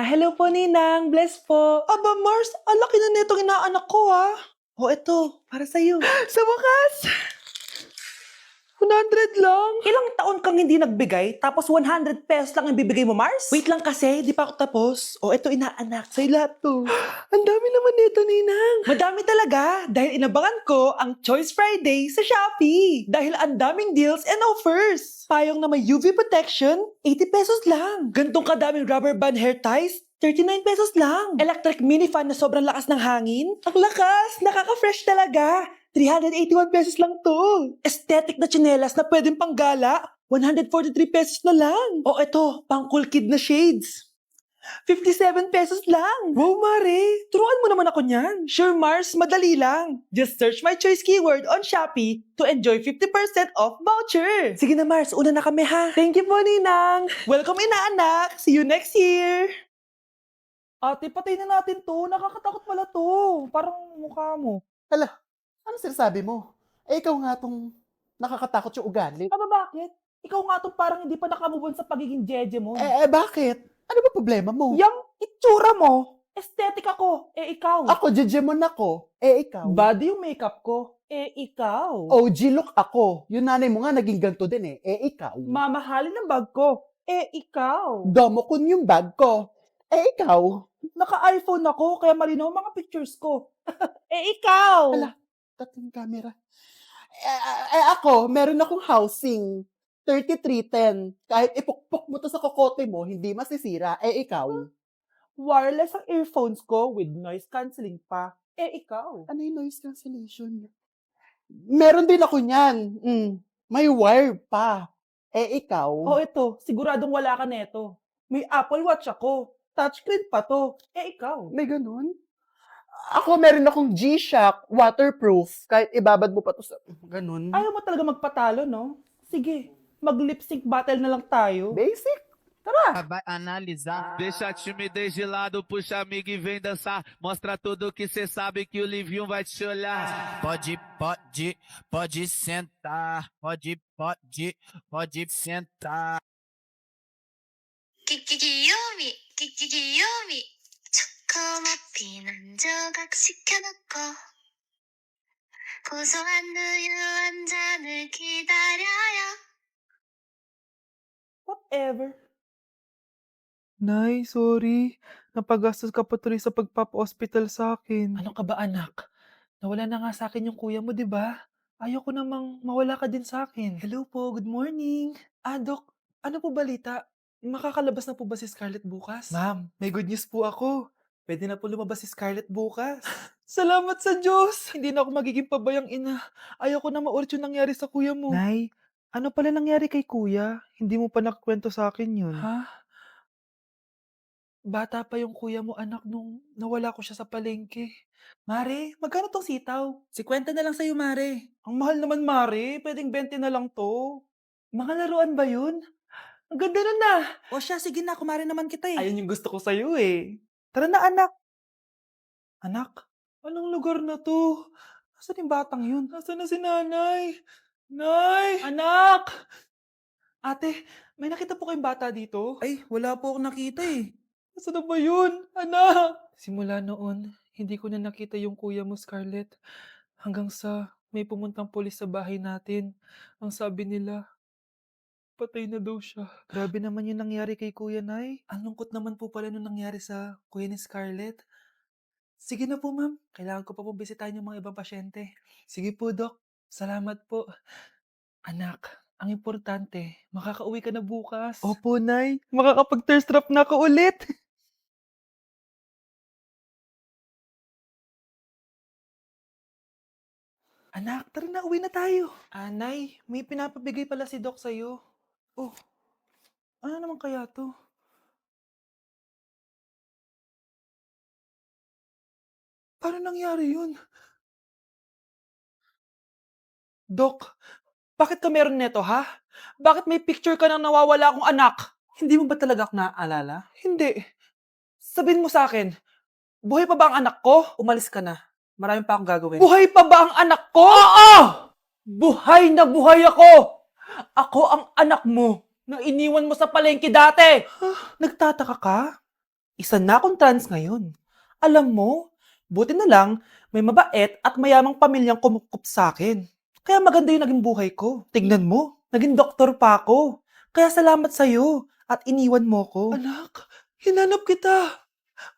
Hello po, Ninang. Bless po. Aba, Mars, ang laki na nitong inaanak ko, ha? O, eto, para sa'yo. Sa wakas! 100 lang. Ilang taon kang hindi nagbigay, tapos 100 pesos lang ang bibigay mo, Mars? Wait lang kasi, di pa ako tapos. O, eto inaanak, sa'yo lahat to. Ang dami naman nito, Ninang. Madami talaga, dahil inabangan ko ang Choice Friday sa Shopee. Dahil ang daming deals and offers. Payong na may UV protection, 80 pesos lang. Gantong kadaming rubber band hair ties, 39 pesos lang. Electric mini fan na sobrang lakas ng hangin. Ang lakas! Nakaka-fresh talaga. 381 pesos lang to. Aesthetic na tsinelas na pwedeng panggala. 143 pesos na lang. O eto, pang cool kid na shades. 57 pesos lang. Wow, Mare. Turuan mo naman ako niyan. Sure, Mars. Madali lang. Just search my choice keyword on Shopee to enjoy 50% off voucher. Sige na, Mars. Una na kami, ha? Thank you po, Ninang. Welcome, inaanak. See you next year. Ate, patay na natin to. Nakakatakot pala to. Parang mukha mo. Ano sinasabi mo? Ikaw nga tong nakakatakot yung ugali. Aba, bakit? Ikaw nga to parang hindi pa nakamubon sa pagiging jeje mo. Bakit? Ano ba problema mo? Yang itsura mo, aesthetic ako, ikaw. Ako, Jejemon ako. Ikaw. Body yung makeup ko, ikaw. OG look ako. Yung nanay mo nga naging ganito din ikaw. Mamahalin ng bag ko, ikaw. Domokun yung bag ko. Ikaw. Naka-iPhone ako, kaya malinaw ang mga pictures ko. Ikaw. Ala. Tatlong camera. Ako, meron akong housing. 3310. Kahit ipukpok mo to sa kokote mo, hindi masisira. Ikaw. Wireless ang earphones ko with noise cancelling pa. Ikaw. Ano yung noise cancellation? Meron din ako niyan. May wire pa. Ikaw. O ito, siguradong wala ka neto. May Apple Watch ako. Touchscreen pa to. Ikaw. May ganun? Ako, meron akong G-Shock, waterproof. Kahit ibabad mo pa to sa... Ganun. Ayaw mo talaga magpatalo, no? Sige, mag-lip sync battle na lang tayo. Basic. Tara. Vai analisar. Deixa a timidez de lado, puxa amigo e vem dançar. Mostra tudo que cê sabe que o Livinho vai te olhar. Pode sentar. Pode sentar. 귀요미 귀요미 초코머핀 한 조각 시켜놓고 고소한 우유 한 잔을 기다려요. Whatever. Nay, sorry. Napagastos ka pa tuloy sa pagpapa-hospital sa akin. Ano ka ba, anak? Nawala na nga sa akin yung kuya mo, di ba? Ayoko namang mawala ka din sa akin. Hello po, good morning. Dok, ano po balita? Makakalabas na po ba si Scarlett bukas? Ma'am, may good news po ako. Pwede na po lumabas si Scarlett bukas. Salamat sa Diyos! Hindi na ako magiging pabayang ina. Ayoko na maulit yung nangyari sa kuya mo. Nay, ano pala nangyari kay kuya? Hindi mo pa nakakwento sa akin yun. Ha? Bata pa yung kuya mo, anak, nung nawala ko siya sa palengke. Mare, magkano tong sitaw? 50 na lang sa'yo, Mare. Ang mahal naman, Mare. Pwedeng 20 na lang to. Mga laruan ba yun? Ang ganda nun na. O siya, sige na, kumare naman kita eh. Ayun yung gusto ko sa'yo eh. Tara na, anak. Anak, anong lugar na to? Nasaan yung batang yun? Nasaan na si nanay? Nay! Anak! Ate, may nakita po kayong bata dito? Ay, wala po akong nakita eh. Nasaan na ba yun? Anak! Simula noon, hindi ko na nakita yung kuya mo, Scarlett. Hanggang sa may pumuntang pulis sa bahay natin. Ang sabi nila, patay na daw siya. Grabe naman yung nangyari kay Kuya Nay. Ang lungkot naman po pala nung nangyari sa kuya ni Scarlett. Sige na po, ma'am. Kailangan ko pa po bisitahin yung mga ibang pasyente. Sige po, Dok. Salamat po. Anak, ang importante, makakauwi ka na bukas. Opo, Nay. Makakapag-thirst trap na ako ulit. Anak, tara na, uwi na tayo. Nay, may pinapabigay pala si Doc sa'yo. Oh, ano naman kaya to? Paano nangyari yun? Dok, bakit ka meron neto, ha? Bakit may picture ka ng nawawala akong anak? Hindi mo ba talaga ako naaalala? Hindi. Sabihin mo sa akin, buhay pa ba ang anak ko? Umalis ka na. Marami pa akong gagawin. Buhay pa ba ang anak ko? Oo! Buhay na buhay ako! Ako ang anak mo na iniwan mo sa palengke dati! Nagtataka ka? Isa na akong trans ngayon. Alam mo, buti na lang may mabait at mayamang pamilyang kumukup sa akin. Kaya maganda yung naging buhay ko. Tignan mo, naging doktor pa ako. Kaya salamat sa'yo at iniwan mo ko. Anak, hinanap kita.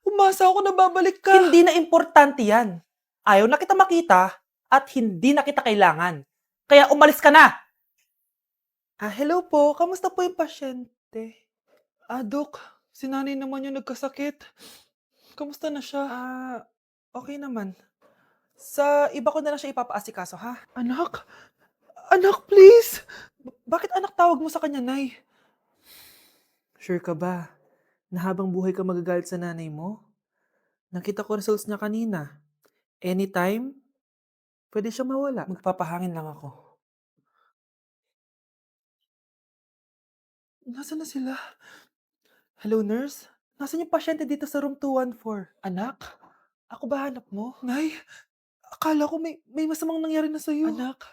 Umasa ako na babalik ka. Hindi na importante yan. Ayaw na kita makita at hindi na kita kailangan. Kaya umalis ka na! Hello po. Kamusta po yung pasyente? Dok, si nanay naman yung nagkasakit. Kamusta na siya? Okay naman. Sa iba ko na lang siya ipapaasikaso, ha? Anak? Anak, please! Bakit anak tawag mo sa kanya, Nay? Sure ka ba na habang buhay ka magagalit sa nanay mo? Nakita ko results niya kanina. Anytime, pwede siya mawala. Magpapahangin lang ako. Nasaan na sila? Hello, nurse? Nasaan yung pasyente dito sa room 214? Anak? Ako ba hanap mo? Nay, akala ko may masamang nangyari na sa'yo. Anak,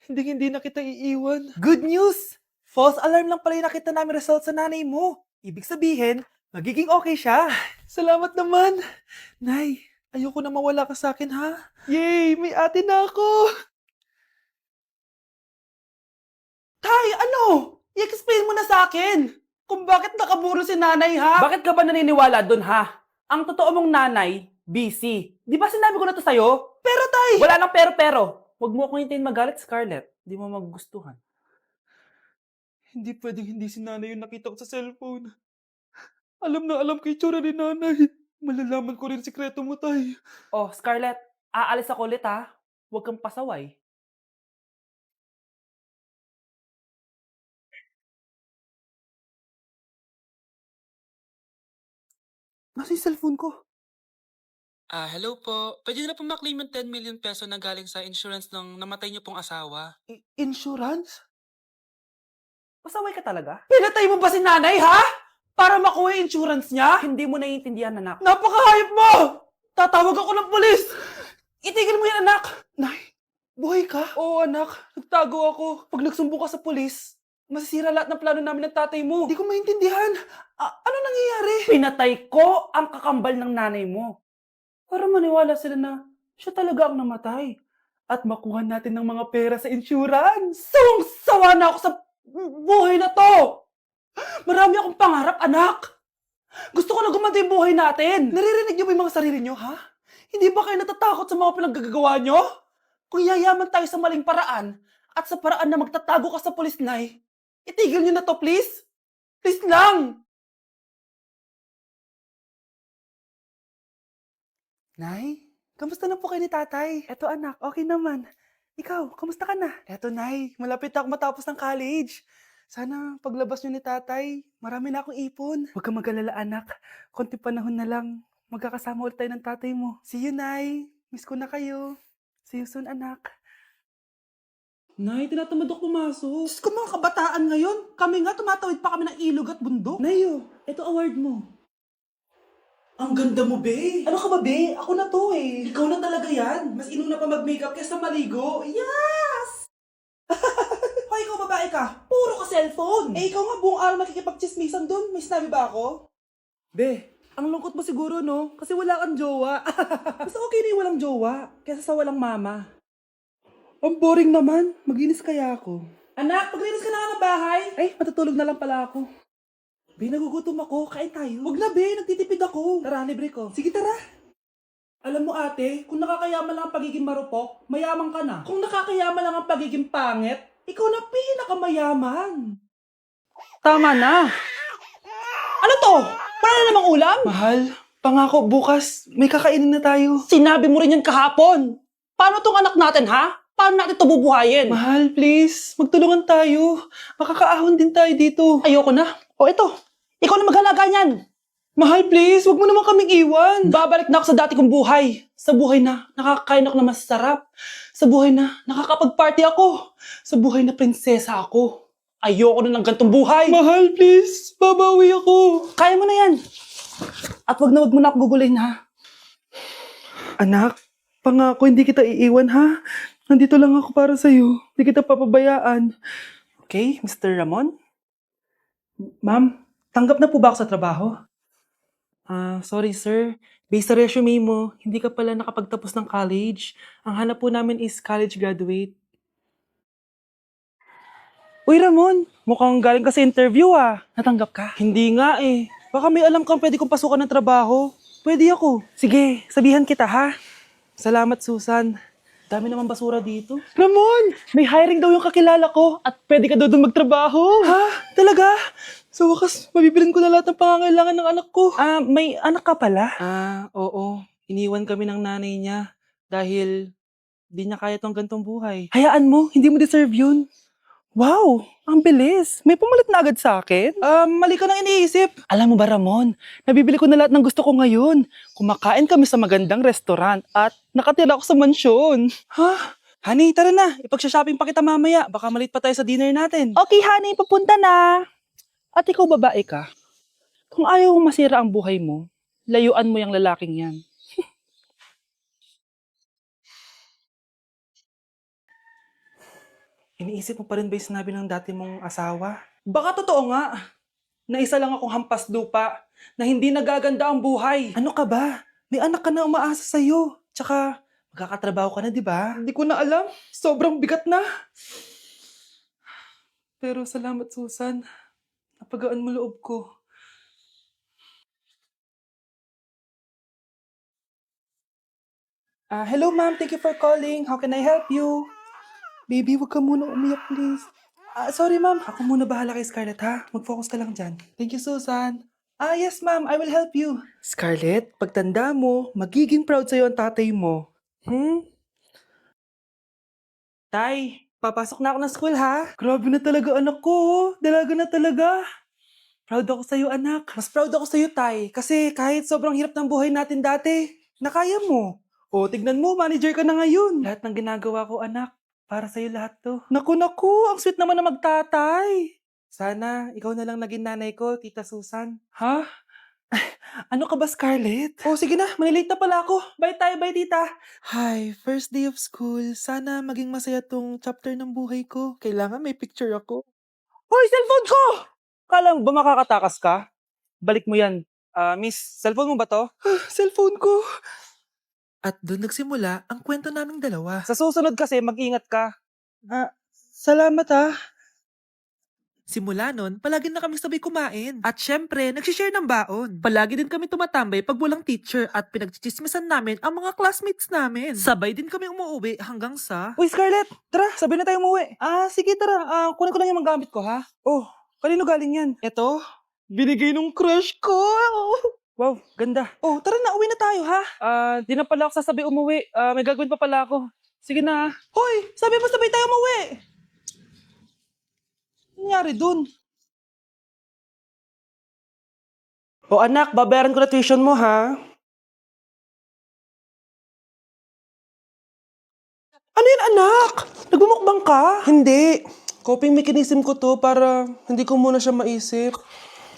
hindi na kita iiwan. Good news! False alarm lang pala yung nakita namin result sa nanay mo. Ibig sabihin, magiging okay siya. Salamat naman. Nay, ayoko na mawala ka sa akin, ha? Yay! May ate na ako! Tay, ano? I-explain mo na sa akin kung bakit nakaburo si nanay, ha? Bakit ka ba naniniwala dun, ha? Ang totoo mong nanay, busy. Di ba sinabi ko na to sa'yo? Pero tay! Wala nang pero-pero. Huwag mo akong hintayin magalit, Scarlett. Di mo magugustuhan. Hindi pwedeng hindi si nanay yung nakita ko sa cellphone. Alam na alam ko yung tsura ni nanay. Malalaman ko rin sikreto mo, tay. Oh, Scarlett, aalis ako ulit, ha? Huwag kang pasaway. Nasa yung cellphone ko? Hello po. Pwede na po maklaim yung 10 million peso na galing sa insurance ng namatay niyo pong asawa. Insurance? Pasaway ka talaga? Pinatay mo ba si nanay, ha? Para makuha yung insurance niya? Hindi mo naiintindihan, anak. Napakahayop mo! Tatawag ako ng pulis! Itigil mo yan, anak! Nay, buhay ka? Oo, anak. Nagtago ako. Pag nagsumbong ka sa pulis, masisira lahat ng plano namin ng tatay mo. Hindi ko maintindihan. Ano nangyayari? Pinatay ko ang kakambal ng nanay mo. Para maniwala sila na siya talaga ang namatay. At makuha natin ng mga pera sa insurance. Sawang-sawa na ako sa buhay na to! Marami akong pangarap, anak! Gusto ko na gumanda yung buhay natin! Naririnig niyo ba yung mga sarili niyo, ha? Hindi ba kayo natatakot sa mga pinaggagawa niyo? Kung yayaman tayo sa maling paraan at sa paraan na magtatago ka sa pulis, Nay, itigil niyo na to, please! Please lang! Nay, kamusta na po kayo ni tatay? Eto anak, okay naman. Ikaw, kamusta ka na? Eto Nay, malapit ako matapos ng college. Sana paglabas niyo ni tatay, marami na akong ipon. Huwag kang mag-alala anak, konti panahon na lang. Magkakasama ulit tayo ng tatay mo. See you, Nay. Miss ko na kayo. See you soon, anak. Nay, tinatamad ako pumasok. Diyos ko mga kabataan ngayon. Kami nga, tumatawid pa kami ng ilog at bundok. Nayo, eto award mo. Ang ganda mo, be. Ano ka ba, be? Ako na to eh. Ikaw na talaga yan. Mas inuna pa mag-makeup kaysa maligo. Yes! Hoy, ikaw babae ka. Puro ka cellphone. Ikaw nga buong araw nakikipagchismisan doon. May sinabi ba ako? Be, ang lungkot mo siguro, no? Kasi wala kang jowa. Mas okay na yung walang jowa kaysa sa walang mama. Ang boring naman. Maginis kaya ako. Anak, paglinis ka na nga ng bahay. Ay, matutulog na lang pala ako. Be, nagugutom ako. Kain tayo. Huwag na, be. Nagtitipid ako. Tara, libre ko. Sige, tara. Alam mo, ate, kung nakakayaman lang ang pagiging marupok, mayaman ka na. Kung nakakayaman lang ang pagiging pangit, ikaw na pinakamayaman. Tama na. Ano to? Wala na namang ulam? Mahal, pangako bukas may kakainin na tayo. Sinabi mo rin yan kahapon. Paano tong anak natin, ha? Paano natin ito bubuhayin? Mahal, please, magtulungan tayo. Makakaahon din tayo dito. Ayoko na. O ito, ikaw na maghalaga niyan. Mahal, please, wag mo naman kaming iwan. Babalik na ako sa dati kong buhay. Sa buhay na nakakakain ako na masarap. Sa buhay na nakakapag-party ako. Sa buhay na prinsesa ako. Ayoko na ng gantong buhay. Mahal, please, babawi ako. Kaya mo na yan. At wag mo na ako gugulin, ha? Anak, pangako hindi kita iiwan, ha? Nandito lang ako para sa'yo. Hindi kita papabayaan. Okay, Mr. Ramon? Ma'am, tanggap na po ba ako sa trabaho? Sorry sir. Based sa resume mo, hindi ka pala nakapagtapos ng college. Ang hanap po namin is college graduate. Uy Ramon, mukhang galing ka sa interview ah. Natanggap ka? Hindi nga eh. Baka may alam kang pwede kong pasukan ng trabaho. Pwede ako. Sige, sabihan kita ha. Salamat Susan. Dami naman basura dito. Ramon, may hiring daw yung kakilala ko at pwede ka daw doon magtrabaho. Ha? Talaga? Sa wakas, mabibilin ko na lahat ng pangangailangan ng anak ko. May anak ka pala? Oo. Iniwan kami ng nanay niya dahil di niya kaya tong gantong buhay. Hayaan mo, hindi mo deserve yun. Wow, ang bilis. May pumalit na agad sa akin? Mali ka nang iniisip. Alam mo ba Ramon, nabibili ko na lahat ng gusto ko ngayon. Kumakain kami sa magandang restaurant at nakatira ako sa mansyon. Ha? Honey, tara na. Ipag-shopping pa kita mamaya. Baka malit pa tayo sa dinner natin. Okay, honey. Papunta na. At ikaw babae ka. Kung ayaw mong masira ang buhay mo, layuan mo yung lalaking yan. Iniisip mo pa rin ba yung sinabi ng dati mong asawa? Baka totoo nga. Na isa lang akong hampas lupa na hindi nagaganda ang buhay. Ano ka ba? May anak ka na umaasa sa'yo. Tsaka, magkakatrabaho ka na, di ba? Hindi ko na alam. Sobrang bigat na. Pero salamat, Susan. Napagaan mo loob ko. Hello, ma'am. Thank you for calling. How can I help you? Baby, wag ka muna umiyak, please. Sorry, ma'am. Ako muna bahala kay Scarlett, ha? Mag-focus ka lang dyan. Thank you, Susan. Yes, ma'am. I will help you. Scarlett, pagtanda mo, magiging proud sa'yo ang tatay mo. Tay, papasok na ako ng school, ha? Grabe na talaga anak ko, oh. Dalaga na talaga. Proud ako sa'yo, anak. Mas proud ako sa'yo, Tay. Kasi kahit sobrang hirap ng buhay natin dati, nakaya mo. O, tignan mo, manager ka na ngayon. Lahat ng ginagawa ko, anak, para sa'yo lahat to. Naku, ang sweet naman na magtatay. Sana, ikaw na lang naging nanay ko, Tita Susan. Ha? Ano ka ba, Scarlett? Oh, sige na, malilate na pala ako. Bye tayo, bye, tita. Hi, first day of school. Sana maging masaya tong chapter ng buhay ko. Kailangan may picture ako. Hoy, cellphone ko! Kala mo ba makakatakas ka? Balik mo yan. Miss, cellphone mo ba to? Cellphone ko. At doon nagsimula ang kwento naming dalawa. Sa susunod kasi, mag-ingat ka. Salamat ha. Simula nun, palagi na kami sabay kumain. At syempre, nagsishare ng baon. Palagi din kami tumatambay pag walang teacher at pinagchichismisan namin ang mga classmates namin. Sabay din kami umuwi hanggang sa... Uy, Scarlett! Tara, sabay na tayo umuwi. Sige, tara. Kunin ko lang yung mga gamit ko, ha? Oh, kanino galing yan? Eto, binigay nung crush ko. Wow, ganda. Oh, tara na, uwi na tayo, ha? Di na pala ako sasabi umuwi. May gagawin pa pala ako. Sige na. Hoy, sabi mo sabay tayo umuwi. Ano nangyari dun? O anak, babayaran ko na tuition mo, ha? Ano yan, anak? Nagmumukbang ka? Hindi. Coping mechanism ko to para hindi ko muna siya maisip.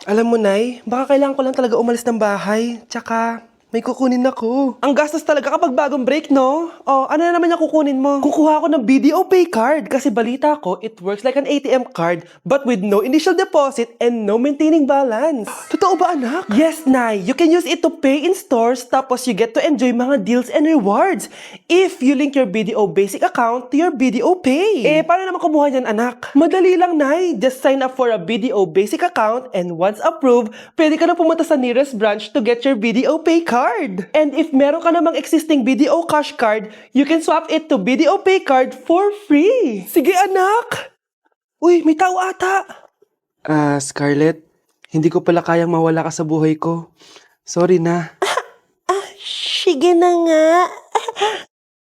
Alam mo, Nay, baka kailangan ko lang talaga umalis ng bahay. Tsaka, may kukunin ako. Ang gastos talaga kapag bagong break, no? Oh, ano na naman yung kukunin mo? Kukuha ako ng BDO Pay card kasi balita ko, it works like an ATM card but with no initial deposit and no maintaining balance. Totoo ba, anak? Yes, Nay. You can use it to pay in stores tapos you get to enjoy mga deals and rewards if you link your BDO Basic account to your BDO Pay. Paano naman kumuha niyan, anak? Madali lang, Nay. Just sign up for a BDO Basic account and once approved, pwede ka na pumunta sa nearest branch to get your BDO Pay card. And if meron ka namang existing BDO Cash card, you can swap it to BDO Pay card for free. Sige, anak! Uy, may tao ata! Scarlett, hindi ko pala kayang mawala ka sa buhay ko. Sorry na. Sige na nga.